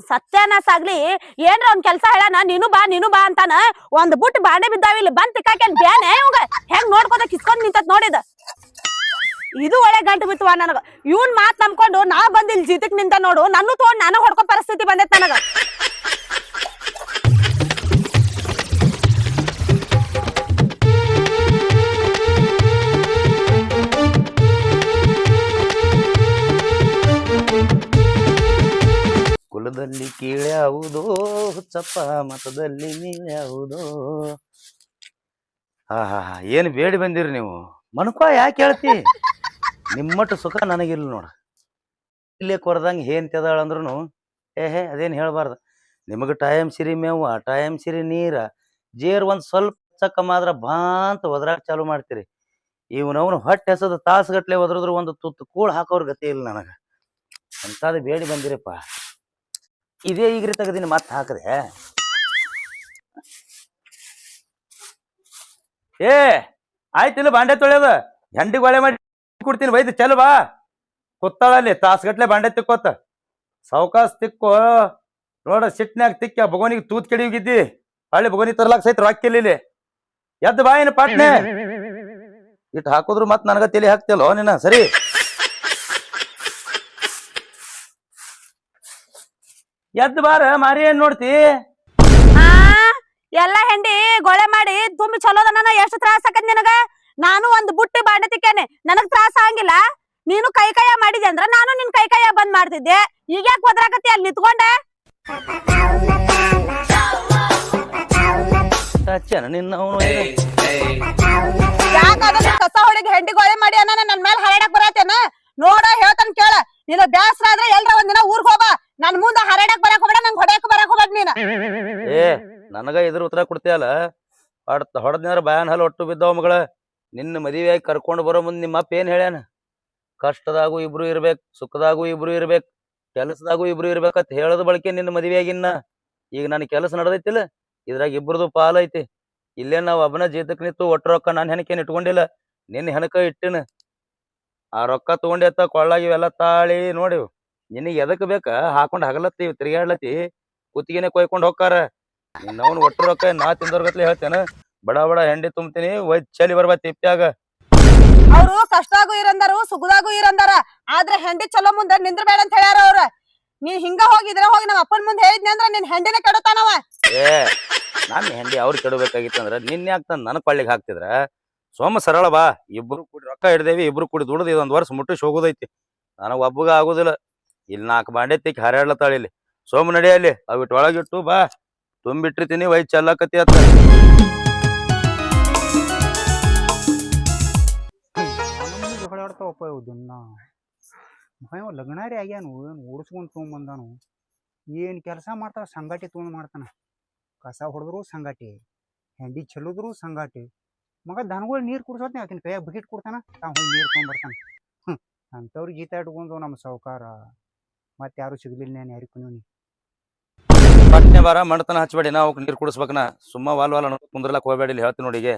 ಸತ್ಯಾನಾಸಾಗ್ಲಿ ಏನ್ರ ಒಂದ್ ಕೆಲ್ಸ ಹೇಳಾನ ನೀನು ಬಾ ಅಂತಾನ. ಒಂದ್ ಬುಟ್ ಬಾಂಡೆ ಬಿದ್ದಾವ ಇಲ್ಲಿ ಬಂದ್ ತಿಕ್ಕಾಕೇನ್ ಬ್ಯಾನೆ ಇವಂಗ ಹೆಂಗ್ ನೋಡ್ಕೋತ ಕಿಸ್ಕೊಂಡ್ ನಿಂತತ್ ನೋಡಿದ. ಇದು ಒಳ್ಳೆ ಗಂಟು ಬಿತ್ತುವ ನನಗ. ಇವನ್ ಮಾತ್ ನಂಬ್ಕೊಂಡು ನಾ ಬಂದ್ ಇಲ್ಲಿ ಜೀತಕ್ ನಿಂತ ನೋಡು, ನನ್ನೂ ತಗೊಂಡ್ ನಾನು ಹೊಡ್ಕೋ ಪರಿಸ್ಥಿತಿ ಬಂದೈತ್ ನನಗ. ಕುಲದಲ್ಲಿ ಕೀಳ್ಯಾವುದೋ ಹುಚ್ಚಪ್ಪ, ಮತದಲ್ಲಿ ನೀಳ್ಯಾವುದೋ. ಏನು ಬೇಡಿ ಬಂದಿರಿ ನೀವು? ಮನ್ಕೋ ಯಾಕೆ ಹೇಳ್ತಿ? ನಿಮ್ಮಟ್ಟು ಸುಖ ನನಗಿಲ್ಲ ನೋಡ. ಇಲ್ಲೇ ಕೊರದಂಗೆ ಹೇಂತದಾಳ ಅಂದ್ರೂ ಅದೇನು ಹೇಳ್ಬಾರ್ದು. ನಿಮಗೆ ಟೈಮ್ ಸಿರಿ ಮೇವು, ಟೈಮ್ ಸಿರಿ ನೀರ, ಜೇರ್ ಒಂದು ಸ್ವಲ್ಪ ಚಕ್ಕ ಮಾತ್ರ ಬಾ ಅಂತ ಒದ್ರಾಕ್ ಚಾಲು ಮಾಡ್ತೀರಿ. ಇವನವನು ಹೊಟ್ಟೆ ಹೆಸದ ತಾಸುಗಟ್ಲೆ ಒದ್ರದ್ರು ಒಂದು ತುತ್ತು ಕೂಳು ಹಾಕೋರ್ ಗತಿ ಇಲ್ಲ ನನಗೆ. ಅಂತಾದ ಬೇಡಿ ಬಂದಿರಪ್ಪ. ಇದೇ ಈಗ್ರಿ ತೆಗದಿನ ಮತ್ತೆ ಹಾಕದೆ. ಏ ಆಯ್ತಿಲ್ಲ ಬಾಂಡೆ ತೊಳೆಯೋದ, ಹೆಂಡಿಗೆ ಒಳೆ ಮಾಡಿ ಕೊಡ್ತೀನಿ ಬೈದು ಚಲ್ ಬಾ. ಕೂತಾಳಲ್ಲಿ ತಾಸುಗಟ್ಲೆ ಬಾಂಡೆ ತಿಕ್ಕೋತ. ಸಾವ್ಕಾಸ್ ತಿಕ್ಕೋ ನೋಡ, ಸಿಟ್ನ್ಯಾಗ ತಿಕ್ಕ ಬಗೋನಿಗೆ ತೂತ್ ಕೆಡಿಗಿದ್ದಿ. ಹಳ್ಳಿ ಬಗೋನಿ ತರ್ಲಾಕ್ ಸಹಿತ ರೊಕ್ಕಿಲ್ಲಿ. ಎದ್ದು ಬಾ ಏನು ಪಾಟ್ನೆ ಇಟ್ಟು ಹಾಕುದ್ರು ಮತ್ ನನಗ ತಲೆ ಹಾಕ್ತಿಲ್ಲೋ ನಿನ್ನ. ಸರಿ ಎದ್ದು ಬಾರ ಮಾರಿ, ಏನ್ ನೋಡ್ತಿ? ಎಲ್ಲಾ ಹೆಂಡಿ ಗೊಳೆ ಮಾಡಿ ತುಂಬಿ ಚಲೋದನ್ನ ಎಷ್ಟು ತ್ರಾಸ ಆಕತ್ ನಿನಗ. ನಾನು ಒಂದ್ ಬುಟ್ಟಿ ಬಾಂಡೆ ತಿಕ್ಕೇನೆ, ನನಗ್ ತ್ರಾಸ ಆಗಂಗಿಲ್ಲ. ನೀನು ಕೈಯ ಮಾಡಿದೆ ಅಂದ್ರ ನಾನು ನಿನ್ ಕೈಯ ಬಂದ್ ಮಾಡ್ತಿದ್ದೆ. ಈಗ ಯಾಕೆ ಒದ್ರಾಕತ್ತಿ ಅಲ್ಲಿ ನಿತ್ಕೊಂಡೆ? ಯಾಕಾದ್ರೆ ಕಸ ಹೊಡಿಗೆ ಹೆಂಡಿ ಗೊಳೆ ಮಾಡಿ ಅನ್ನ ನನ್ ಮೇಲೆ ಹರಡಕ್ ಬರತ್ತೇನ? ನೋಡ ಹೇಳ್ತಾನ ಕೇಳ. ನೀನು ಬ್ಯಾಸ್ರ ಆದ್ರೆ ಎಲ್ರ ಒಂದಿನ ಊರ್ಗ್ ಹೋಗ. ನನ್ ಮುಂದೆ ಹರಡಕ್ ಬರಕ್ ಹೋಗ್ಬೇಡ, ನಂಗೆ ಹೊಡ್ಯಾಕ್ ಬರಕ್ ಹೋಗ್ಬೇಡ ನೀನ. ನನಗ ಇದ್ರ ಉತ್ತರ ಕೊಡ್ತೀಯಲ್ಲ, ಹೊಡೆದ್ನಾರ ಬ್ಯಾನ್ ಹಲ್ ಒಟ್ಟು ಬಿದ್ದವ ಮಗಳ. ನಿನ್ನ ಮದುವೆಯಾಗಿ ಕರ್ಕೊಂಡು ಬರೋ ಮುಂದೆ ನಿಮ್ಮ ಅಪ್ಪ ಏನ್ ಹೇಳ್ಯಾನ? ಕಷ್ಟದಾಗೂ ಇಬ್ರು ಇರ್ಬೇಕು, ಸುಖದಾಗೂ ಇಬ್ರು ಇರ್ಬೇಕು, ಕೆಲಸದಾಗೂ ಇಬ್ರು ಇರ್ಬೇಕಂತ ಹೇಳೋದ್ ಬಳಕೆ ನಿನ್ನ ಮದುವೆಯಾಗಿನ್ನ. ಈಗ ನನ್ ಕೆಲಸ ನಡೆದೈತಿಲ್ಲ, ಇದ್ರಾಗ ಇಬ್ರದು ಪಾಲ ಐತಿ. ಇಲ್ಲೇ ನಾವ್ ಒಬ್ಬನ ಜೀತಕ್ ನಿಂತು ಒಟ್ಟು ರೊಕ್ಕ ನಾನು ಹೆಣಕೇನ್ ಇಟ್ಕೊಂಡಿಲ್ಲ, ನಿನ್ನ ಹೆಣಕ ಇಟ್ಟಿನ. ಆ ರೊಕ್ಕ ತಗೊಂಡೆತ್ತ ಕೊಳ್ಳಾಗಿ ಇವೆಲ್ಲ ತಾಳಿ ನೋಡಿ. ನಿನಗೆ ಎದಕ್ ಬೇಕ ಹಾಕೊಂಡ್ ಹಗಲತ್ತಿ ತಿರ್ಗಾಡ್ಲತ್ತಿ, ಕುತ್ತಿಗೆನೆ ಕೊಯ್ಕೊಂಡ್ ಹೋಗ್ಕಾರ. ನಿನ್ನವನ್ ಒಟ್ಟು ರೊಕ್ಕ ನಾ ತಿಂದೋರ್ಗತ್ಲೆ ಹೇಳ್ತೇನ. ಬಡ ಬಡ ಹೆಂಡಿ ತುಂಬ್ತೀನಿ, ಒಯ್ದ್ ಚಲಿ ಬರ್ಬಾ ತಿಪ್ಪ್ಯಾಗ. ಅವ್ರು ಕಷ್ಟಾಗೂ ಇರಂದಾರು, ಸುಖದಾಗೂ ಇರಂದಾರ. ಆದ್ರೆ ಹೆಂಡಿ ಚಲೋ ಮುಂದೆ ನಿಂದ್ರಬೇಡ ಅಂತ ಹೇಳ್ಯಾರ ಅವ್ರ. ನೀನ್ ಹಿಂಗ ಹೋಗಿದ್ರೆ ಹೋಗಿ ನಮ್ಮ ಅಪ್ಪನ ಮುಂದೆ ಹೇಳಿದ್ನಿ ಅಂದ್ರ ನಿನ್ ಹೆಂಡಿನ ಕೆಡುತ್ತಾನವ. ನನ್ನ ಹೆಂಡಿ ಅವ್ರು ಕೆಡಬೇಕಾಗಿತ್ತಂದ್ರ ನಿನ್ ಯಾಕ್ತಂದ್ ನನ್ ಕೊಳ್ಳಿಗೆ ಹಾಕ್ತಿದ್ರ? ಸೋಮ ಸರಳ ಬಾ, ಇಬ್ರು ಕೂಡಿ ರೊಕ್ಕ ಹಿಡ್ದೇವಿ, ಇಬ್ರು ಕೂಡಿ ದುಡ್ದು ಇದೊಂದ್ ವರ್ಷ ಮುಟ್ಟಿಸಿ ಹೋಗೋದೈತಿ. ನನಗ್ ಒಬ್ಬಗ ಆಗುದಿಲ್ಲ. ಇಲ್ಲಿ 4 ಬಾಂಡೆ ತಿಕ್ಕಿ ಹರಡ್ಲತ್ತಾಳ ಇಲ್ಲಿ. ಸೋಮ ನಡಿಯಲ್ಲಿ ಅವಿಟ್ ಒಳಗಿಟ್ಟು ಬಾ, ತುಂಬಿಟ್ಟಿರ್ತೀನಿ, ಒಯ್ದು ಚಲ್ಲಕತಿ ಅತ್ತ. ಹೊಳಾಡ್ತಾವಪ್ಪ ಇವು ದಿನ. ಲಗ್ನಾರಿ ಆಗ್ಯಾನು, ಏನು ಓಡಿಸ್ಕೊಂಡು ತೊಗೊಂಬಂದಾನು. ಏನು ಕೆಲಸ ಮಾಡ್ತಾವ ಸಂಗಾಟಿ ತೊಗೊಂಡು ಮಾಡ್ತಾನ. ಕಸ ಹೊಡೆದ್ರು ಸಂಗಾಟಿ, ಹೆಂಡಿ ಚೆಲ್ಲಿದ್ರು ಸಂಗಾಟಿ. ಮಗ ದನಗಳು ನೀರು ಕುಡ್ಸೋತ್ನ ಆಕಿನ ಕೈಯಾಗ ಬಕೆಟ್ ಕೊಡ್ತಾನ, ತಾವು ಹೋಗಿ ನೀರು ತೊಗೊಂಬರ್ತಾನ. ಅಂಥವ್ರಿಗೆ ಗೀತ ಇಟ್ಕೊಂಡು ನಮ್ಮ ಸಾವುಕಾರ. ಮತ್ತೆ ಯಾರು ಸಿಗ್ಲಿಲ್ಲ, ನಾನು ಯಾರಿಗೆ ಕುನೀನಿ. ಪಟ್ನೆ ಬಾರ ಮಣ್ತನ ಹಚ್ಬೇಡಿ, ನಾವು ನೀರು ಕುಡಿಸ್ಬೇಕನ. ಸುಮ್ಮ ವಾಲ್ ಕುಂದ್ರಲಕ್ ಹೋಗ್ಬೇಡಿ, ಇಲ್ಲಿ ಹೇಳ್ತೀನಿ ನೋಡಿಗೆ.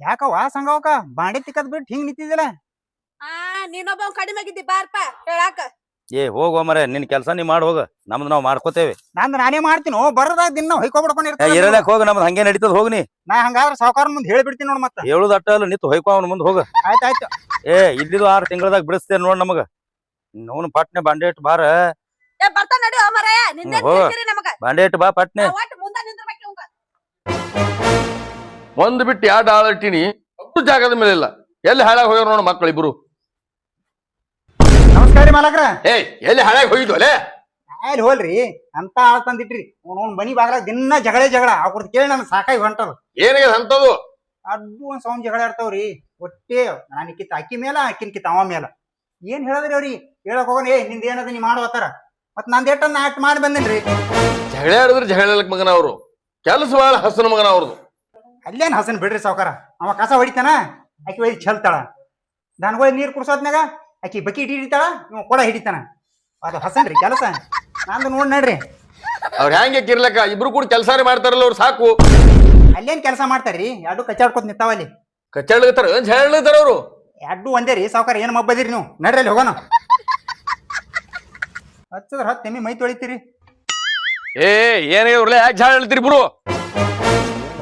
ಯಾಕವ್ವ ಸಂಗವಕ ಬಾಂಡೆ ತಿಕ್ಕದ್ ಬಿಟ್ಟು ಹಿಂಗ್ ನಿಂತಿದ್ದಲ್ಲ? ನೀನೊಬ್ಬ ಕಡಿಮೆ ಆಗಿದ್ದಿ ಬಾರ್ಪ ಹೇಳಾಕ. ಹೋಗೋ ಮರೆ, ನಿನ್ ಕೆಲಸ ನೀ ಮಾಡಿ ಹೋಗ, ನಮ್ದು ನಾವು ಮಾಡ್ಕೋತೇವೆ. ನಂದು ನಾನೇ ಮಾಡ್ತೀನೋ, ಬರದಾಗ ದಿನ ಹೊಯ್ಕೊಬಿಡ್ಕೊಂಡಿರ್ತೀನಿ. ಇರಲಕ್ ಹೋಗ, ನಮ್ದು ಹಂಗೆ ನಡೀತದ. ಹೋಗ್ನಿ ನಾ ಹಂಗಾದ್ರೆ ಸಾವುಕಾರ ಮುಂದೆ ಹೇಳಿಬಿಡ್ತೀನಿ ನೋಡ್. ಮತ್ತೆ ಹೇಳುದು ಅಟ್ಟ ಅಲ್ಲ, ನಿಂತು ಹೊಯ್ಕೊ ಅವ್ನ ಮುಂದೆ ಹೋಗ. ಆಯ್ತಾಯ್ತು. ಇಲ್ಲಿದು 6 ತಿಂಗಳದಾಗ ಬಿಡಿಸ್ತೇನೆ ನೋಡ್ ನಮಗ. ನೋನು ಪಟ್ನೆ ಬಾಂಡೆ ಇಟ್ಟು ಬಾರ. ಬಾಂಡೆ ಇಟ್ಟು ಬಾ ಪಟ್ನೆ. ಒಂದು ಬಿಟ್ಟು 2 ಆಳಟ್ಟಿನಿ, ಒಟ್ಟು ಜಾಗದ ಮೇಲೆ ಇಲ್ಲ. ಎಲ್ಲಿ ಹಾಳಾಗಿ ಹೋಗ್ಯಾರ ನೋಡು ಮಕ್ಕಳಿಬ್ರು. ನಮಸ್ಕಾರ ರೀ ಮಾಲಕ್ರ. ಎಲ್ಲಿ ಹಾಳಾಗಿ ಹೋಗಿದ್ವು ಅಲ್ಲೇ? ಅಲ್ಲಿ ಹೋಲ್ರಿ ಅಂತ ಆಳ್ ತಂದಿಟ್ರಿ. ಅವ್ನು ಮನಿ ಬಾಗ್ಲಾಗ ದಿನ ಜಗಳ ಅವ್ರದ್ದು ಕೇಳಿ ನನ್ ಸಾಕಾಗಿ ಹೊಂಟದು. ಏನಾಗ್ಯದ ಅಂತದು? ಅದು ಒಂದ್ ಸೌಂಡ್ ಜಗಳ ಆಡ್ತಾವ್ರಿ. ಒಟ್ಟೆ ನಾನು ಕಿತ್ತ ಅಕ್ಕಿ ಮೇಲ, ಅಕ್ಕಿನ ಕಿತ್ತ ಅವ ಮೇಲ. ಏನ್ ಹೇಳದ್ರಿ ಅವ್ರಿ? ಹೇಳಕ್ ಹೋಗೋಣ, ನಿಂದ ಏನದ ನೀ ಮಾಡುವತ್ತಾರ. ಮತ್ ನಂದ್ ಏಟ ನಾ ಆಕ್ಟ್ ಮಾಡಿ ಬಂದೇನ್ರಿ. ಜಗಳ ಆಡಿದ್ರೆ ಜಗಳಕ್ ಮಗನ ಅವ್ರು, ಕೆಲಸ ಭಾಳ ಹಸನ ಮಗನ ಅವ್ರದ್ದು. ಅಲ್ಲೇನ್ ಹಸನ್ ಬಿಡ್ರಿ ಸಾವುಕಾರ. ಅವ ಕಸ ಹೊಡಿತಾನ, ಆಕಿ ಒಯ್ದು ಚೆಲ್ತಾಳ. ದನಗಳಿಗೆ ನೀರ್ ಕುಡ್ಸೋದ್ನಾಗ ಆಕಿ ಬಕೀಟ್ ಹಿಡಿತಾಳ, ಇವ ಕೊಡ ಹಿಡಿತಾನ. ಅದು ಹಸನ್ರಿ ಕೆಲಸ. ನಂದು ನೋಡ್ ನಡ್ರಿ. ಅವ್ರ ಹೆಂಗೆ ಕಿರ್ಲಕ್ಕ ಇಬ್ರು ಕೂಡ ಕೆಲಸಾರಿ ಮಾಡ್ತಾರಲ್ಲ ಅವ್ರು, ಸಾಕು. ಅಲ್ಲೇನ್ ಕೆಲಸ ಮಾಡ್ತಾರ್ರಿ? ಎರಡು ಕಚ್ಚಾಡ್ಕೊತ ನಿಂತಾವಲ್ಲಿ. ಕಚ್ಚಾಡ್ತಾರ ಜಗಳತಾರ ಅವ್ರು. ಎರಡು ಒಂದೇ ರೀ ಸಾವುಕಾರ. ಏನ್ ಮಬ್ಬದಿರಿ ನೀವು? ನಡ್ರಿ ಅಲ್ಲಿ ಹೋಗೋಣ. ಹಚ್ಚದ್ರ 10 ಎಮ್ಮಿ ಮೈ ತೊಳಿತೀರಿ. ಏ ಏನಾಗ್ಯವ್ರಲ್ಲ ಯಾಕೆ ಜಾಳ ಹೇಳ್ತೀರಿ ಇಬ್ರು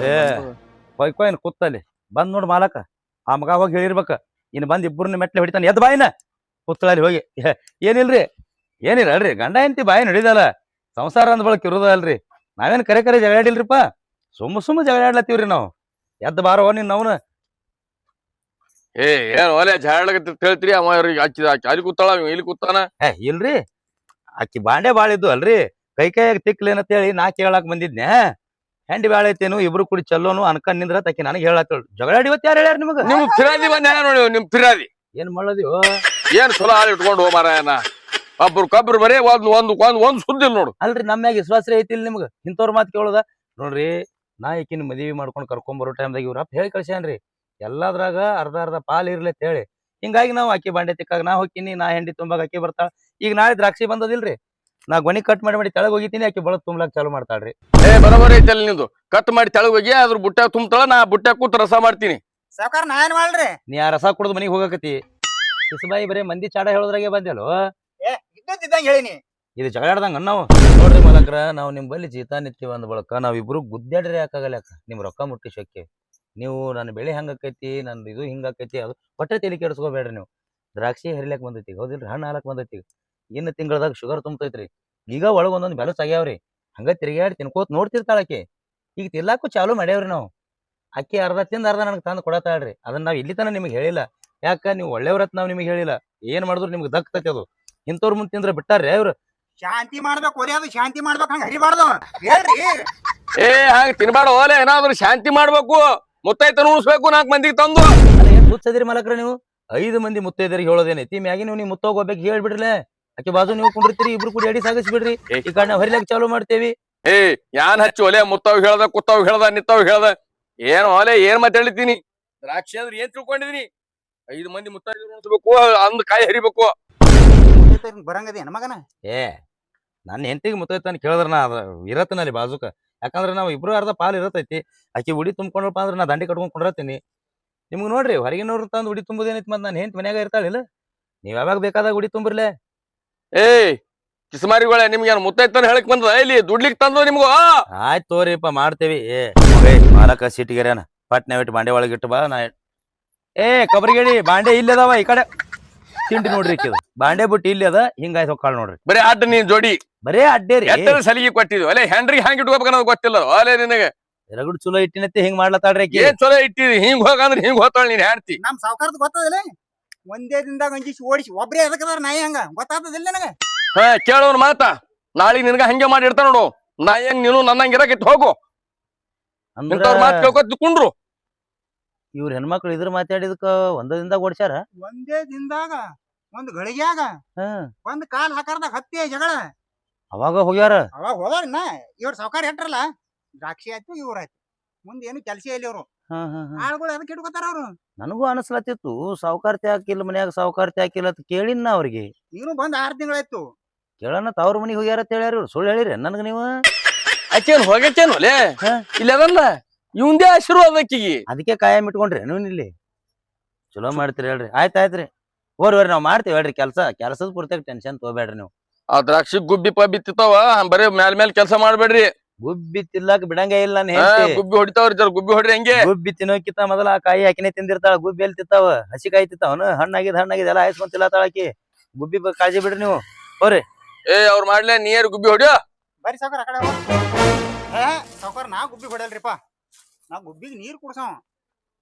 ಏ ಕೊಯ್ಕೊಯ್ನ ಕೂತಲ್ಲಿ ಬಂದ್ ನೋಡ್ ಮಾಲಕ ಆ ಮಗ ಹೋಗಿ ಹೇಳಿರ್ಬೇಕ ಇನ್ ಬಂದ್ ಇಬ್ಬರನ್ನ ಮೆಟ್ಲೆ ಹೊಡಿತಾನೆ ಎದ್ ಬಾಯಿನ ಕೂತಳಲ್ಲಿ ಹೋಗಿ ಏನಿಲ್ರಿ ಏನಿಲ್ಲ ಅಲ್ರಿ ಗಂಡ ಹೆಂಡತಿ ಬಾಯಿ ನಡಿದಲ್ಲ ಸಂಸಾರ ಅಂದ್ ಬಳಕ ಇರೋದ ಅಲ್ರಿ ನಾವೇನ್ ಕರೆ ಜಗಳಾಡಿಲ್ರಿಪ್ಪ ಸುಮ್ಮ ಜಗಳಾಡ್ಲತ್ತೀವ್ರಿ ನಾವು ಎದ್ದು ಬಾರೋ ನೀನ್ ಅವನ ಏ ಏನ್ ಒಲೆ ಜಾಳಗತ್ತ ಹೇಳ್ತೀರಿ ಅವ ಅಲ್ಲಿ ಕೂತಾಳ ಇವ ಇಲ್ಲಿ ಕೂತಾನ ಇಲ್ರಿ ಆಕಿ ಬಾಂಡೆ ಬಾಳ ಇದ್ದು ಅಲ್ರಿ ಕೈಯಾಗ ತಿಕ್ಲೇನಂತೇಳಿ ನಾ ಕೇಳಾಕ್ ಬಂದಿದ್ನೆ ಹೆಂಡಿ ಬಾಳ ಐತೇನು ಇಬ್ರು ಕೂಡಿ ಚಲ್ಲೋನು ಅನ್ಕೊಂಡ್ ನಿಂದ್ರ ತಾಕಿ ನನಗೆ ಹೇಳತ್ತೇಳು ಜಗಳಾಡಿ ಇವತ್ತು ಯಾರು ಹೇಳ್ಯಾರ ನಿಮಗ ನಿಮ್ ಫಿರಾದಿ ಬಂದ ನೋಡಿ ನಿಮ್ ಫಿರಾದಿ ಏನ್ ಮಾಡೋದಿವ ಏನ್ ಚಲೋ ಹಾಲು ಇಟ್ಕೊಂಡು ಹೋಗ ಮಾರಾಯನ ಒಬ್ರು ಬರೇ ಒಂದ್ ಸುದ್ದಿ ಇಲ್ಲ ನೋಡು ಅಲ್ರಿ ನಮ್ಯಾಗ ವಿಶ್ವಾಸ ಐತಿಲ್ ನಿಮ್ಗ ಇಂಥವ್ರ ಮಾತು ಕೇಳೋದ ನೋಡ್ರಿ ನಾ ಈಕಿನ ಮದ್ವಿ ಮಾಡ್ಕೊಂಡ್ ಕರ್ಕೊಂಡ್ ಬರೋ ಟೈಮ್ದಾಗ ಇವ್ರ ಹೇಳಿ ಕಳ್ಸ್ಯಾನ್ರಿ ಎಲ್ಲದ್ರಾಗ ಅರ್ಧ ಪಾಲ್ ಇರ್ಲಿ ಅಂತ ಹೇಳಿ ಹಿಂಗಾಗಿ ನಾವು ಅಕ್ಕಿ ಬಾಂಡೆ ತಿಕ್ಕಾಗ ನಾ ಹೋಗ್ತೀನಿ ನಾ ಹೆಂಡಿ ತುಂಬಾಗ ಅಕ್ಕಿ ಬರ್ತಾಳ ಈಗ ನಾಳೆ ದ್ರಾಕ್ಷಿ ಬಂದದಿಲ್ರಿ ನಾ ಗೊನಿ ಕಟ್ ಮಾಡಿ ತೆಳಗ್ ಹೋಗಿತೀನಿ ಆಕಿ ಬಳದ್ ತುಂಬಲಾಕ್ ಚಾಲು ಮಾಡ್ತಾಳ್ರಿ ಏ ಬರೋಬರಿ ಐತಲ್ಲ ನಿಂದು ಕಟ್ ಮಾಡಿ ತೆಳಗ್ ಹೋಗಿ ಅದ್ರ ಬುಟ್ಟ ತುಂಬ್ತಾಳ ನಾ ಬುಟ್ಟ ಕೂತ್ ರಸ ಮಾಡ್ತೀನಿ ಸಾವ್ಕಾರ ನಾ ಏನ್ ಮಾಡ್ರಿ ನೀ ಆ ರಸ ಕುಡ್ದು ಮನಿಗ್ ಹೋಗಕತಿ ಕಿಸಬಾಯಿ ಬರೀ ಮಂದಿ ಚಾಡ ಹೇಳೋದ್ರಾಗೆ ಬಂದ್ಯಲ್ಲೋ ಇದ್ದಂಗ ಹೇಳಿನಿ ಇದು ಜಗಳಾಡ್ದಂಗ ನಾವು ನೋಡ್ರಿ ಮಲಕ್ರ ನಾವು ನಿಮ್ ಬಲ್ಲಿ ಜೀತ ನಿತ್ತೀವಿ ಅಂದ ಬಳಕ ನಾವಿಬ್ರು ಗುದ್ದಾಡ್ರಿ ಯಾಕಾಗಲ್ಲ ನಿಮ್ ರೊಕ್ಕ ಮುಟ್ಟಿ ಶಕ್ಯ ನೀವು ನನ್ನ ಬೆಳೆ ಹಂಗಾಕೈತಿ ನಂದು ಇದು ಹಿಂಗಾಕೈತಿ ಅದು ಹೊಟ್ಟೆ ತಲೆ ಕೆಡಿಸ್ಕೋಬೇಡ್ರಿ ನೀವು ದ್ರಾಕ್ಷಿ ಹರಿಲಾಕ್ ಬಂದೈತಿ ಹೌದಿಲ್ರಿ ಹಣ್ಣು ಹಾಲಕ್ ಬಂದೈತಿ ಇನ್ನು ತಿಂಗಳದಾಗ ಶುಗರ್ ತುಂಬತೈತ್ರಿ ಈಗ ಒಳಗ್ ಒಂದೊಂದ್ ಬೆಲಸ್ ಆಗ್ಯಾವ್ರಿ ಹಂಗ ತಿರ್ಗ್ಯಾಡಿ ತಿನ್ಕೋತ್ ನೋಡ್ತಿರ್ತಾಳ ಆಕಿ ಈಗ ತಿರ್ಲಾಕು ಚಾಲು ಮಾಡ್ಯಾವ್ರಿ ನಾವು ಅಕ್ಕಿ ಅರ್ಧ ತಿಂದ ಅರ್ಧ ನನಗೆ ತಂದು ಕೊಡತಾಳ್ರಿ ಅದನ್ನ ನಾವ್ ಇಲ್ಲಿ ತನ ನಿಮ್ಗೆ ಹೇಳಿಲ್ಲ ಯಾಕ ನೀವು ಒಳ್ಳೆಯವ್ರತ್ ನಾವ್ ನಿಮ್ಗೆ ಹೇಳಿಲ್ಲ ಏನ್ ಮಾಡಿದ್ರು ನಿಮ್ಗೆ ದಕ್ತೈತಿ ಅದು ಇಂಥವ್ರ ಮುಂದೆ ತಿಂದ್ರ ಬಿಟ್ಟಾರ್ರಿ ಅವ್ರು ಶಾಂತಿ ಮಾಡ್ಬೇಕು ಒಲೆ ಅದು ಶಾಂತಿ ಮಾಡ್ಬೇಕು ಹಂಗ ಹರಿಬಾರ್ದು ಹೇಳ್ರಿ ಏ ಹಂಗ ತಿನ್ಬಾರ್ದು ಓಲೆ ಏನಾದ್ರು ಶಾಂತಿ ಮಾಡ್ಬೇಕು ಮುತ್ತೈತನ ಉಣಿಸ್ಬೇಕು 4 ಮಂದಿಗೆ ತಂದು ಏನ್ ಹುಚ್ಚದಿರಿ ಮಲಕ್ರ ನೀವು 5 ಮಂದಿ ಮುತ್ತೈದರಿಗೆ ಹೇಳೋದೇನೈತಿ ಮ್ಯಾಗಿ ನೀವು ನೀವು ಮುತ್ತೋಗೋಬೇಕು ಹೇಳ್ಬಿಡ್ರಲೆ ಆಕೆ ಬಾಜು ನೀವು ಕುಂಡಿರ್ತೀರಿ ಇಬ್ರು ಕೂಡಿ ಅಡಿ ಸಾಗಿಸ್ಬಿಡ್ರಿ ಈ ಕಡೆ ನಾವು ಹರಿಲಾಕ್ ಚಾಲು ಮಾಡ್ತೇವಿ ಏ ಯಾನ್ ಹಚ್ಚಿ ಒಲೆ ಮುತ್ತಾವ್ ಹೇಳ್ದ ಕುತ್ತಾವ್ ಹೇಳ್ದ ನಿತ್ತಾವ್ ಹೇಳ್ದ ಏನ್ ಒಲೆ ಏನ್ ಮಾತಾಡ್ತೀನಿ ದ್ರಾಕ್ಷಿ ಅಂದ್ರೆ ಏನ್ ತಿಳ್ಕೊಂಡಿದೀನಿ 5 ಮಂದಿ ಮುತ್ತೈದು ಉಣಿಸ್ಬೇಕು ಅಂದ್ ಕಾಯಿ ಹರಿಬೇಕು ಬರಂಗದೇನ ಮಗನ ಏ ನನ್ನ ಹೆಂಡತಿಗೆ ಮುತ್ತೈತಾನ ಕೇಳಿದ್ರ ನಾ ಅದ ಇರತ್ತನಲ್ಲಿ ಬಾಜುಕ ಯಾಕಂದ್ರೆ ನಾವು ಇಬ್ರು ಅರ್ಧ ಪಾಲ್ ಇರತೈತಿ ಆಕಿ ಉಡಿ ತುಂಬ್ಕೊಂಡ್ರಪ್ಪ ಅಂದ್ರೆ ನಾ ದಂಡಿ ಕಟ್ಕೊಂಡ್ ಕೊಂಡಿರ್ತೀನಿ ನಿಮ್ಗೆ ನೋಡ್ರಿ ಹೊರಗಿನವ್ರು ತಂದು ಉಡಿ ತುಂಬುದೇನೈತಿ ಮತ್ತೆ ನಾನು ಹೆಂಡತಿ ಮನ್ಯಾಗ ಇರ್ತಾಳಿಲ್ಲ ನೀವ್ ಯಾವಾಗ ಬೇಕಾದಾಗ ಉಡಿ ತುಂಬ್ರಲೆ ಏಯ್ ಕಿಸ್ಮಾರಿಗಳೇ ನಿಮ್ಗೆ ಏನ್ ಮುತ್ತೈತನ ಹೇಳಕ್ ಬಂದ ಇಲ್ಲಿ ದುಡ್ಲಿಕ್ ತಂದ ನಿಮ್ಗ ಆಯ್ತು ತೋರಿಪ್ಪ ಮಾಡ್ತೇವಿ ಏ ಮಾಲಕ ಸೀಟಿಗೆರೇನ ಪಟ್ನೆ ಬಿಟ್ಟು ಬಾಂಡೆ ಒಳಗೆ ಇಟ್ಟು ಬಾ ನಾ ಏ ಕಬರಿಗೇಡಿ ಬಾಂಡೆ ಇಲ್ಲದಾವ ಈ ಕಡೆ ತಿಂಡಿ ನೋಡ್ರಿ ಇಕ್ಕಿದ ಬಾಂಡೆ ಬಿಟ್ಟು ಇಲ್ಲಿ ಅದ ಹಿಂಗಾಯ್ತು ಹೊಕ್ಕಾಳ ನೋಡ್ರಿ ಬರೀ ಅಡ್ಡ ನೀನ್ ಜೋಡಿ ಬರೇ ಅಡ್ಡೇರಿ ಎತ್ತರ ಸಲಿಗೆ ಕೊಟ್ಟಿದ್ವಿ ಅಲ್ಲೇ ಹೆಂಡ್ರಿಗೆ ಹ್ಯಾಂಗ್ ಇಟ್ಕೋಬೇಕು ಅನ್ನೋದು ಗೊತ್ತಿಲ್ಲ ಅಲ್ಲೇ ನಿನಗೆ ರಗಡ್ ಚಲೋ ಇಟ್ಟಿನತ್ತೆ ಹಿಂಗ್ ಮಾಡ್ಲತ್ತಾಳ್ರಿ ಆಕಿ ಏನ್ ಚಲೋ ಇಟ್ಟಿದಿ ಹಿಂಗ್ ಹೋಗಂದ್ರೆ ಹಿಂಗ್ ಹೋತಾಳ ನೀನ್ ಹೆಂಡ್ತಿ ನಮ್ ಸಾವ್ಕಾರದ ಗೊತ್ತದಿಲ್ಲ ಒಂದೇ ದಿನದಾಗ ಅಂಜಿಸಿ ಓಡಿಸಿ ಒಬ್ರೇ ಅದಕ್ಕದಾರ ನಾಯಿ ಹಂಗ ಗೊತ್ತಾಗ್ತದಿಲ್ಲ ನನಗ ಹಾ ಕೇಳೋನ್ ಮಾತಾ ನಾಳೆ ನಿನ್ಗ ಹಂಗೆ ಮಾಡಿ ಇಡ್ತಾನ ನೋಡು ನಾ ಹೆಂಗ್ ನೀನು ನನ್ನಂಗ್ ಇರಕಿತ್ ಹೋಗು ಇಂಥವ್ರ ಮಾತು ಕೇಳ್ಕೊತ್ ಕುಂಡ್ರು ಇವ್ರ ಹೆಣ್ಮಕ್ಳು ಇದ್ರ ಮಾತಾಡಿದಕ್ಕ ಒಂದ ದಿನದಾಗ ಓಡ್ಸ್ಯಾರ ಒಂದೇ ದಿನದಾಗ ಒಂದ್ ಗಳಿಗ್ಯಾಗ ಒಂದ್ ಕಾಲ್ ಹಾಕಾರ್ದಾಗ ಹತ್ತಿ ಜಗಳ ಅವಾಗ ಹೋಗ್ಯಾರ ಅವಾಗ ಹೋದಾರನ್ನ ಇವ್ರ ಸಾವ್ಕಾರ ಹೆಟ್ರಲ್ಲ ದ್ರಾಕ್ಷಿ ಆಯ್ತು ಇವ್ರಾಯ್ತು ಮುಂದೆ ಏನು ಕೆಲಸ ಇಲ್ಲ ಇವ್ರು ಆಳುಗಳು ಅದಕ್ಕೆ ಇಟ್ಕೋತಾರ ಅವ್ರು ನನಗೂ ಅನಸ್ಲತ್ತಿತ್ತು ಸಾವುಕಾರ್ತಿ ಹಾಕಿಲ್ಲ ಮನ್ಯಾಗ ಸಾವುಕಾರ್ತಿ ಹಾಕಿಲ್ಲ ಅಂತ ಕೇಳಿನ ಅವ್ರಿಗೆ ನೀನು ಬಂದ್ 6 ತಿಂಗಳಾಯ್ತು ಕೇಳನ ತವ್ರ ಮನಿಗ್ ಹೋಗ್ಯಾರ ಅಂತ ಹೇಳ್ಯಾರ ಇವ್ರು ಸುಳ್ಳು ಹೇಳಿರಿ ನನಗ ನೀವು ಆಕೇನ್ ಹೋಗೇತೇನು ಅಲ್ಲೇ ಇಲ್ಲ ಅದಲ್ಲ ಇವಂದೇ ಆಶೀರ್ವಾದ ಆಕಿಗೆ ಅದಕ್ಕೆ ಕಾಯಂ ಇಟ್ಕೊಂಡ್ರಿ ನೀವು ಇಲ್ಲಿ ಚಲೋ ಮಾಡ್ತೀರಿ ಹೇಳ್ರಿ ಆಯ್ತಾಯ್ತ್ರಿ ಹೋರ್ರಿ ನಾವ್ ಮಾಡ್ತೇವೆ ಹೇಳ್ರಿ ಕೆಲ್ಸದ ಪೂರ್ತಿಯಾಗ ಟೆನ್ಷನ್ ತಗೋಬೇಡ್ರಿ ನೀವು ಆ ದ್ರಾಕ್ಷಿ ಗುಬ್ಬಿ ಪಬ್ಬಿ ತಿತ್ತಾವ ಬರೀ ಮೇಲ್ ಕೆಲಸ ಮಾಡ್ಬೇಡ್ರಿ ಗುಬ್ಬಿ ತಿನ್ನಕ್ ಬಿಡಂಗೇ ಇಲ್ಲ ಗುಬ್ಬಿ ಹೊಡಿತಾವ್ರಿ ಜರ ಗುಬ್ಬಿ ಹೊಡ್ರಿ ಹಂಗೆ ಗುಬ್ಬಿ ತಿನ್ನೋಕಿತ್ತ ಮೊದಲ ಆ ಕಾಯಿ ಹಾಕಿನೇ ತಿಂದಿರ್ತಾಳ ಗುಬ್ಬಿ ಎಲ್ಲಿ ತಿಂತಾವ ಹಸಿ ಕಾಯಿ ತಿಂತಾವನು ಹಣ್ಣಾಗಿದ್ ಎಲ್ಲ ಹಾಯಿಸ್ಕೊಂಡ್ ತಿಲ್ಲತ್ತಾಳ ಆಕಿ ಗುಬ್ಬಿ ಕಾಳಜಿ ಬಿಡ್ರಿ ನೀವು ಹೋರಿ ಏ ಅವ್ರ ಮಾಡ್ಲೆ ನೀರ್ ಗುಬ್ಬಿ ಹೊಡಿಯೋ ಬರೀ ಸಾವ್ಕಾರ ಆ ಕಡೆ ಸಾವ್ಕಾರ ನಾ ಗುಬ್ಬಿ ಹೊಡೆಯಲ್ರಿಪ್ಪ ನಾ ಗುಬ್ಬಿಗೆ ನೀರ್ ಕುಡ್ಸವ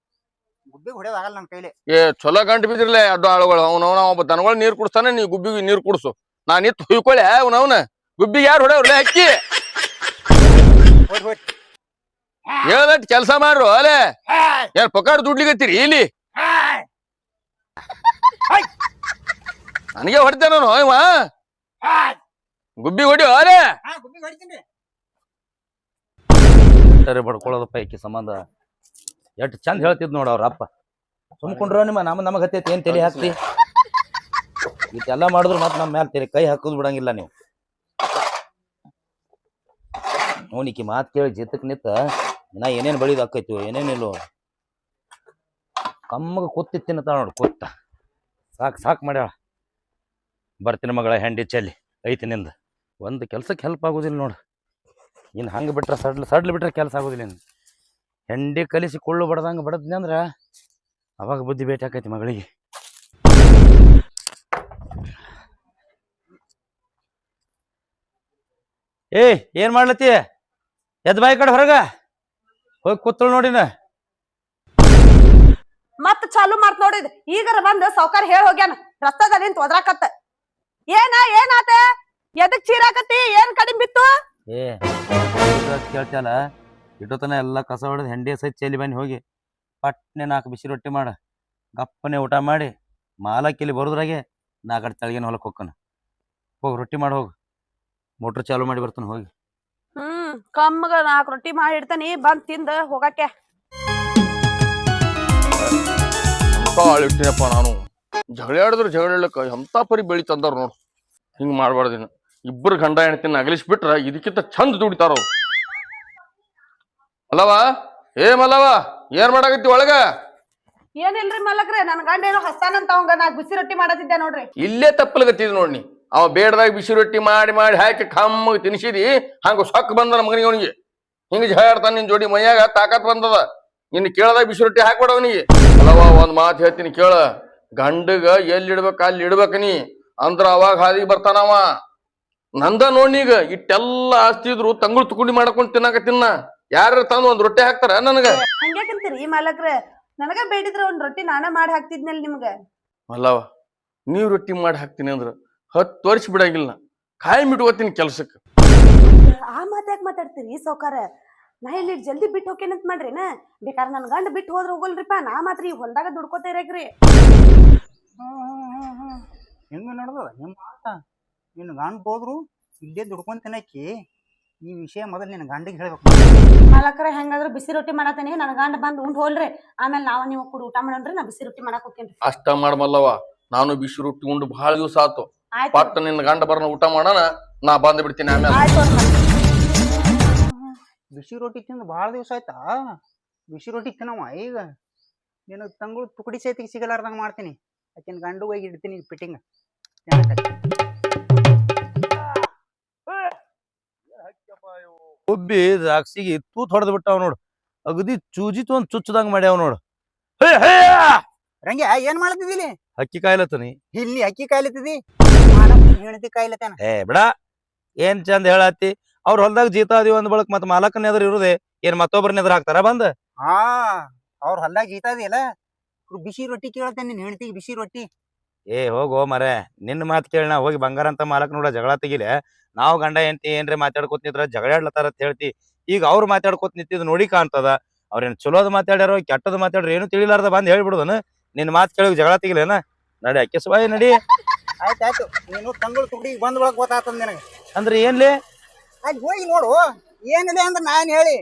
ಗುಬ್ಬಿಗೆ ಹೊಡೆಯೋದಾಗಲ್ಲ ನನ್ ಕೈಲಿ ಏ ಚಲೋ ಗಂಟು ಬಿದ್ದಿರ್ಲೆ ಅಡ್ಡು ಆಳುಗಳು ಅವ್ನವನ ಒಬ್ಬ ದನಗಳು ನೀರ್ ಕುಡಿಸ್ತಾನೆ ನೀ ಗುಬ್ಬಿಗೆ ನೀರ್ ಕುಡ್ಸು ನಾನ್ ನಿತ್ ಹುಯ್ಕೊಳ್ಳೆ ಅವನವನ ಗುಬ್ಬಿಗೆ ಯಾರು ಹೊಡೆಯವ್ರಲೆ ಅಕ್ಕಿ ಹೇಳ್ದಟ್ ಕೆಲ್ಸ ಮಾಡ್ರು ಅಲೆ ಏನ್ ಪಕಾಡ್ ದುಡ್ಲಿಗತ್ತೀರಿ ಇಲ್ಲಿ ನನಗೆ ಹೊಡಿತೇನೆ ನಾನು ಇವ ಗುಬ್ಬಿ ಹೊಡಿಯೋ ಅಲೆ ಗುಬ್ಬಿಗೆ ಹೊಡಿತೀನಿ ಬಡ್ಕೊಳ್ಳೋದಪ್ಪ ಈಕಿ ಸಂಬಂಧ ಎಷ್ಟು ಚಂದ ಹೇಳ್ತಿದ್ ನೋಡ ಅವ್ರ ಅಪ್ಪ ಸುಮ್ಕೊಂಡ್ರ ನಮಗ್ ಹತ್ತೈತಿ ಏನ್ ತಲೆ ಹಾಕ್ತಿ ಇಷ್ಟೆಲ್ಲ ಮಾಡಿದ್ರು ಮತ್ ನಮ್ಮ ಮ್ಯಾಲ ಕೈ ಹಾಕೋದ್ ಬಿಡಂಗಿಲ್ಲ ನೀವು ಅವನಿಕಿ ಮಾತ್ ಕೇಳಿ ಜಿತ್ತಕ್ ನಿತ್ತ ನಾ ಏನೇನ್ ಬಳಿದ್ ಹಾಕೈತಿ ಏನೇನಿಲ್ಲೋ ಕಮ್ಮಗ ಕೂತಿತ್ತಿನತ ನೋಡು ಕೂತ ಸಾಕ್ ಮಾಡ್ಯಾಳ ಬರ್ತೀನಿ ಮಗಳ ಹೆಂಡಿ ಚೆಲ್ಲಿ ಐತಿ ನಿಂದ ಒಂದು ಕೆಲ್ಸಕ್ಕೆ ಹೆಲ್ಪ್ ಆಗೋದಿಲ್ಲ ನೋಡು ಇನ್ನು ಹಂಗೆ ಬಿಟ್ರೆ ಸಡ್ಲು ಬಿಟ್ರೆ ಕೆಲಸ ಆಗೋದಿಲ್ಲ ಇನ್ನು. ಹೆಂಡಿ ಕಲಿಸಿ ಕೊಳ್ಳು ಬಡ್ದಂಗೆ ಬಡದ್ನಿ ಅಂದ್ರೆ ಅವಾಗ ಬುದ್ಧಿ ಭೇಟಿ ಆಕೈತಿ ಮಗಳಿಗೆ. ಏನ್ ಮಾಡ್ಲತ್ತಿ? ಎದ್ ಬಾಯಿ ಕಡೆ ಹೊರಗ ಹೋಗಿ ಕೂತಳು ನೋಡಿನ. ಮತ್ ಚಾಲು ಮಾಡ್ತ ನೋಡಿದ್ ಈಗರ ಬಂದ್ ಸಾವ್ಕಾರ ಹೇಳಿ ಹೋಗ್ಯಾನ ರಸ್ತಾದ ನಿಂತ ಒದ್ರಾಕತ್ತ. ಏನಾತ ಎದಕ್ ಚೀರಾಕತ್ತಿ? ಏನ್ ಕಡಿಮೆ ಬಿತ್ತು? ಕೇಳ್ತಿಯಲ್ಲ, ಇಟ್ಟೋತನ ಎಲ್ಲ ಕಸ ಹೊಡೆದು ಹೆಂಡಿ ಸೈತ್ ಚೆಲ್ಲಿ ಬನ್ನಿ ಹೋಗಿ ಪಟ್ನೆ 4 ಬಿಸಿ ರೊಟ್ಟಿ ಮಾಡ, ಗಪ್ಪನೆ ಊಟ ಮಾಡಿ ಮಾಲಕ್ಕಿಲ್ಲಿ ಬರೋದ್ರಾಗೆ ನಾ ಕಡೆ ತಳಗಿನ ಹೊಲಕ್ಕೆ ಹೋಗ್ಕನ. ಹೋಗಿ ರೊಟ್ಟಿ ಮಾಡಿ ಹೋಗು, ಮೋಟ್ರ್ ಚಾಲು ಮಾಡಿ ಬರ್ತಾನೆ ಹೋಗಿ. ಕಮ್ಮಗ 4 ರೊಟ್ಟಿ ಮಾಡಿ ಇಡ್ತಾನಿ, ಬಂದ್ ತಿಂದ ಹೋಗಕ್ಕೆ. ಎಂತ ಆಳಿಟ್ಟಿನಪ್ಪ ನಾನು. ಜಗಳ ಆಡಿದ್ರು ಜಗಳ ಎಂತ ಪರಿ ಬೆಳಿ ತಂದಾರ ನೋಡು. ಹಿಂಗ್ ಮಾಡ್ಬಾರ್ದಿನ. ಇಬ್ಬರು ಗಂಡ ಹೆಣ್ತಿನ ಅಗಲಿಸ್ಬಿಟ್ರ ಇದಕ್ಕಿಂತ ಚಂದ ದುಡಿತಾರ ಅವ್ರು. ಮಲ್ಲವ, ಮಲ್ಲವ, ಏನ್ ಮಾಡಾಕತ್ತಿ ಒಳಗ? ಏನಿಲ್ರಿ ಮಲಕ್ರೆ, ನನ್ ಗಂಡ ಏನೋ ಹಸ್ತಾನಂತ ಅವಂಗ 4 ಬಿಸಿ ರೊಟ್ಟಿ ಮಾಡತಿದ್ದೆ ನೋಡ್ರಿ. ಇಲ್ಲೇ ತಪ್ಪಲಗತ್ತಿದ್ ನೋಡ್ನಿ. ಅವ ಬೇಡದಾಗ ಬಿಸಿ ರೊಟ್ಟಿ ಮಾಡಿ ಮಾಡಿ ಹಾಕಿ ಕಮ್ಮಗೆ ತಿನ್ಸಿದಿ, ಹಂಗ ಸೊಕ್ಕ ಬಂದ ಮಗನಿಗೆ. ಅವನಿಗೆ ಹಿಂಗ ಜಾಡ್ತಾನ ನಿನ್ ಜೋಡಿ ಮೈಯಾಗ ತಾಕತ್ ಬಂದದ. ಇನ್ನು ಕೇಳದಾಗ ಬಿಸಿ ರೊಟ್ಟಿ ಹಾಕ್ಬೇಡ ಅವನಿಗೆ. ಅಲ್ಲವ, ಒಂದ್ ಮಾತು ಹೇಳ್ತೀನಿ ಕೇಳ, ಗಂಡಗ ಎಲ್ಲಿ ಇಡ್ಬೇಕ ಅಲ್ಲಿ ಇಡ್ಬೇಕ ನೀ, ಅಂದ್ರ ಅವಾಗ ಹಾದಿಗೆ ಬರ್ತಾನವ. ನಂದ ನೋಡ್ನೀಗ ಇಟ್ಟೆಲ್ಲ ಆಸ್ತಿ ಇದ್ರು ತಂಗುಳು ತುಕುಂಡಿ ಮಾಡ್ಕೊಂಡ್ ತಿನ್ನಾಕತ್ತಿನ. ಯಾರು ತಂದು ಒಂದ್ ರೊಟ್ಟಿ ಹಾಕ್ತಾರ ನನಗ? ಹಂಗ್ಯಾಕಂತೀರಿ ಮಲಕ್ರೆ? ನನಗ ಬೇಡಿದ್ರ ಒಂದ್ ರೊಟ್ಟಿ ನಾನ ಮಾಡಿ ಹಾಕ್ತಿದ್ನಲ್ ನಿಮ್ಗ. ಅಲ್ಲವ, ನೀವ್ ರೊಟ್ಟಿ ಮಾಡಿ ಹಾಕ್ತೀನಿ ಅಂದ್ರ 10 ವರ್ಷ ಬಿಡಂಗಿಲ್ಲ, ಕಾಯಿ ಮಿಟ್ಕೋತೀನಿ ಕೆಲ್ಸಕ್ಕ. ಆ ಮಾತ್ಯಾಕ್ ಮಾತಾಡ್ತೀರಿ ಸಾವ್ಕಾರ? ನಾ ಇಲ್ಲಿ ಜಲ್ದಿ ಬಿಟ್ಟು ಹೋಕೇನಂತ ಮಾಡ್ರಿನ? ಬೇಕಾದ್ರೆ ನನ್ ಗಂಡ ಬಿಟ್ಟು ಹೋದ್ರ ಹೋಗಲ್ರಿಪ್ಪ, ನಾ ಮಾತ್ರ ಈ ಹೊಲ್ದಾಗ ದುಡ್ಕೋತ ಇರಕ್ರಿ. ಹೆಂಗ ನಡ್ದದ ನಿಮ್ಮ ಮಾತ? ನಿನ್ನ ಗಂಡ ಹೋದ್ರು ಇಲ್ಲೇ ದುಡ್ಕೊಂಡ್ ತಿನ್ನಕ್ಕಿ. ಈ ವಿಷಯ ಮೊದಲು ನಿನ್ನ ಗಂಡಿಗೆ ಹೇಳ್ಬೇಕು. ಮಲಕ್ರ ಹೆಂಗಾದ್ರು ಬಿಸಿ ರೊಟ್ಟಿ ಮಾಡತೇನಿ, ನನ್ ಗಂಡ ಬಂದ್ ಉಂಡ್ ಹೋಲ್ರಿ, ಆಮೇಲೆ ನಾವ ನೀವು ಕೂಡ ಊಟ ಮಾಡೋಣ್ರಿ. ನಾ ಬಿಸಿ ರೊಟ್ಟಿ ಮಾಡಕ್ ಹೋಗ್ತೇನ್ರಿ. ಅಷ್ಟ ಮಾಡಮಲ್ಲವ, ನಾನು ಬಿಸಿ ರೊಟ್ಟಿ ಉಂಡು ಬಹಳ ದಿವಸ ಆತು. ಆಯ್ತು ಪಟ್ಟ ನಿನ್ನ ಗಂಡ ಬರೋಣ ಊಟ ಮಾಡೋಣ, ನಾ ಬಂದ್ ಬಿಡ್ತೀನಿ ಆಮೇಲೆ. ಆಯ್ತು. ಬಿಸಿ ರೊಟ್ಟಿ ತಿಂದು ಭಾಳ ದಿವಸ ಆಯ್ತಾ? ಬಿಸಿ ರೊಟ್ಟಿ ತಿನ್ನವ ಈಗ. ನಿನಗೆ ತಂಗುಳು ತುಕಡಿ ಸೈತಿಗೆ ಸಿಗಲಾರ್ದಂಗೆ ಮಾಡ್ತೀನಿ. ಆಕಿನ ಗಂಡು ಹೋಗಿ ಇಡ್ತೀನಿ ಫಿಟ್ಟಿಂಗ್. ಒಬ್ಬಿ ದ್ರಾಕ್ಷಿಗೆ ತೂತ್ ಹೊಡೆದ್ ಬಿಟ್ಟಾವ ನೋಡು, ಅಗದಿ ಚೂಜಿತ್ ಒಂದ್ ಚುಚ್ಚದಂಗ ಮಾಡ್ಯಾವ ನೋಡು. ರಂಗ್ಯ ಏನ್ ಮಾಡ್ತಿದ್ದಿಲಿ? ಅಕ್ಕಿ ಕಾಯ್ಲತ್ತನಿ. ಇಲ್ಲಿ ಅಕ್ಕಿ ಕಾಯ್ಲತ್ತಿದಿ, ಹೆಣ್ತಿ ಕಾಯ್ಲತ್ತೇನ? ಬಿಡ, ಏನ್ ಚಂದ ಹೇಳತ್ತಿ. ಅವ್ರ ಹೊಲ್ದಾಗ ಜೀತ ಅದೀವ ಅಂದ್ ಬಳಕ್ ಮತ್ ಮಾಲಕನ ಎದುರು ಇರುದೆ ಏನ್ ಮತ್ತೊಬ್ಬರನ್ನ ಎದುರು ಹಾಕ್ತಾರ ಬಂದ? ಅವ್ರ ಹೊಲ್ದಾಗ ಜೀತ ಇದೆಯಲ್ಲ, ಬಿಸಿ ರೊಟ್ಟಿ ಕೇಳತ್ತೇನೆ ನಿನ್ ಹೆಣ್ತಿಗೆ ಬಿಸಿ ರೊಟ್ಟಿ. ಹೋಗೋ ಮರೆ, ನಿನ್ನ ಮಾತು ಕೇಳಿ ನಾ ಹೋಗಿ ಬಂಗಾರ ಅಂತ ಮಾಲಕ್ ನೋಡ ಜಗಳ ತೆಗಿಲೆ. ನಾವು ಗಂಡ ಹೆಂಡತಿ ಏನ್ರಿ ಮಾತಾಡ್ಕೊತ ನಿಂತ್ರ ಜಗಳಾಡ್ಲತ್ತಾರ ಅಂತ ಹೇಳ್ತಿ. ಈಗ ಅವ್ರು ಮಾತಾಡ್ಕೊತ ನಿಂತಿದ್ ನೋಡಿ ಕಾಣ್ತದ. ಅವ್ರೇನ್ ಚಲೋದ್ ಮಾತಾಡ್ಯಾರೋ ಕೆಟ್ಟದ್ ಮಾತಾಡ್ರಿ ಏನು ತಿಳಿಲಾರ್ದ ಬಂದ್ ಹೇಳ್ಬಿಡುದನ. ನಿನ್ ಮಾತು ಕೇಳಿ ಜಗಳ ತೆಗಿಲೇನ? ನಡಿ ಅಕ್ಕಿ ಸುಬಾಯಿ ನಡಿ. ಆಯ್ತಾಯ್ತು, ನೀನು ತಂಗುಳು ತುಕಡಿ ಬಂದ್ ಒಳಗ್ ಗೊತ್ತಾಗ್ತದ ನಿನಗೆ. ಅಂದ್ರೆ ಏನ್ಲಿ? ಅಲ್ಲಿ ಹೋಗಿ ನೋಡು ಏನಿದೆ ಅಂದ್ರೆ ನಾನ್ ಹೇಳಿ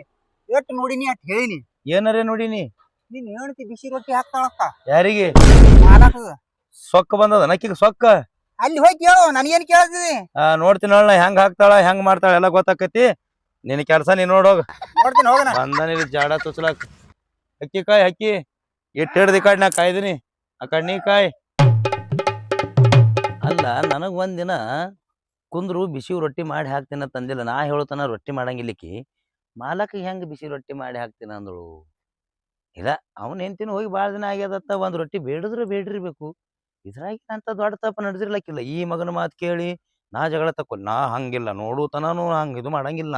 ಎಷ್ಟು ನೋಡಿನಿ ಅಟ್ ಹೇಳಿನಿ. ಏನರೇ ನೋಡಿನಿ? ನೀನ್ ಹೇಳ್ತಿ ಬಿಸಿ ರೊಟ್ಟಿ ಹಾಕ್ತಾಳಕ್ಕ. ಯಾರಿಗೆ? ಮಾಲಕಗ ಸೊಕ್ಕ ಬಂದದ ನಕ್ಕಿಗೆ ಸೊಕ್ಕ. ಅಲ್ಲಿ ಹೋಗಿ ಕೇಳು, ನನಗೇನ್ ಕೇಳ್ತಿದಿ? ನೋಡ್ತೀನಿ ನೋಡ ಹೆಂಗ್ ಹಾಕ್ತಾಳ ಹೆಂಗ್ ಮಾಡ್ತಾಳ ಎಲ್ಲ ಗೊತ್ತಾಕತಿ. ನಿನ್ ಕೆಲ್ಸ ನೀನ್ ನೋಡೋಗ. ನೋಡ್ತೀನಿ ಹೋಗಣ. ಬಂದನಿಲ್ಲಿ ಜಾಡ ತುಚ್ಲಾಕ್. ಅಕ್ಕಿ ಕಾಯಿ ಅಕ್ಕಿ ಇಟ್ಟು ಹಿಡ್ದು ಈ ಕಡೆ ನಾ ಕಾಯ್ದಿನಿ, ಆ ಕಡೆ ನೀ ಕಾಯ್. ಅಲ್ಲ, ನನಗ್ ಒಂದಿನ ಕುಂದ್ರು ಬಿಸಿ ರೊಟ್ಟಿ ಮಾಡಿ ಹಾಕ್ತೀನ ತಂದಿಲ್ಲ. ನಾ ಹೇಳತನ ರೊಟ್ಟಿ ಮಾಡಂಗಿಲ್ಲಿಕ್ಕಿ ಮಾಲಕ್ ಹೆಂಗ್ ಬಿಸಿ ರೊಟ್ಟಿ ಮಾಡಿ ಹಾಕ್ತೀನ ಅಂದಳು. ಇಲ್ಲ, ಅವನ್ ಹೆಂಡ್ತಿನ ಹೋಗಿ ಭಾಳ ದಿನ ಆಗ್ಯದತ್ತ, ಒಂದ್ ರೊಟ್ಟಿ ಬೇಡಿದ್ರೆ ಬೇಡಿರ್ಬೇಕು. ಇದ್ರಾಗಿ ಅಂತ ದೊಡ್ಡ ತಪ್ಪ ನಡೆದಿರ್ಲಕ್ಕಿಲ್ಲ. ಈ ಮಗನ ಮಾತು ಕೇಳಿ ನಾ ಜಗಳ ತಕ್ಕೊಲ್. ನಾ ಹಂಗಿಲ್ಲ, ನೋಡು ತನಾನು ಹಂಗ ಇದು ಮಾಡಂಗಿಲ್ಲ.